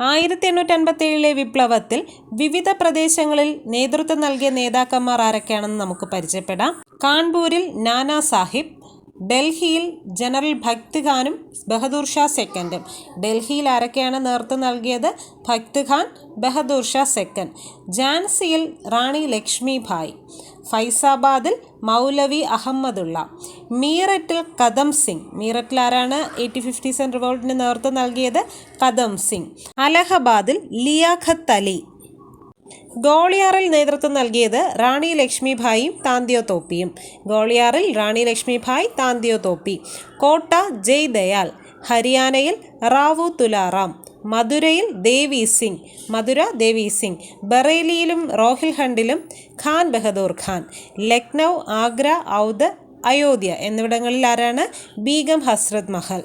1857 വിപ്ലവത്തിൽ വിവിധ പ്രദേശങ്ങളിൽ നേതൃത്വം നൽകിയ നേതാക്കന്മാർ ആരൊക്കെയാണെന്ന് നമുക്ക് പരിചയപ്പെടാം. കാൺപൂരിൽ നാനാ സാഹിബ്, ഡൽഹിയിൽ ജനറൽ ഭക്ത് ഖാനും ബഹദൂർ ഷാ സെക്കൻഡും. ഡൽഹിയിൽ ആരൊക്കെയാണ് നേതൃത്വം നൽകിയത്? ഭക്ത് ഖാൻ, ബഹദൂർ ഷാ സെക്കൻഡ്. ഝാൻസിയിൽ റാണി ലക്ഷ്മിഭായ്. ഫൈസാബാദിൽ മൗലവി അഹമ്മദുള്ള. മീററ്റിൽ കദം സിംഗ്. മീററ്റിൽ ആരാണ് 1857 റിവോൾട്ടിന് നേതൃത്വം നൽകിയത്? കദം സിംഗ്. അലഹബാദിൽ ലിയാഖത്ത് അലി. ഗോളിയാറിൽ നേതൃത്വം നൽകിയത് റാണി ലക്ഷ്മിഭായും താന്തിയോ തോപ്പിയും. ഗോളിയാറിൽ റാണി ലക്ഷ്മിഭായ്, താന്തിയോ തോപ്പി. കോട്ട ജയ് ദയാൽ. ഹരിയാനയിൽ റാവു തുലാറാം. മധുരയിൽ ദേവി സിംഗ്. മധുര ദേവി സിംഗ്. ബറേലിയിലും റോഹിൽഖണ്ഡിലും ഖാൻ ബഹദൂർ ഖാൻ. ലക്നൗ, ആഗ്ര, ഔധ്, അയോധ്യ എന്നിവിടങ്ങളിൽ ആരാണ്? ബീഗം ഹസ്രത് മഹൽ.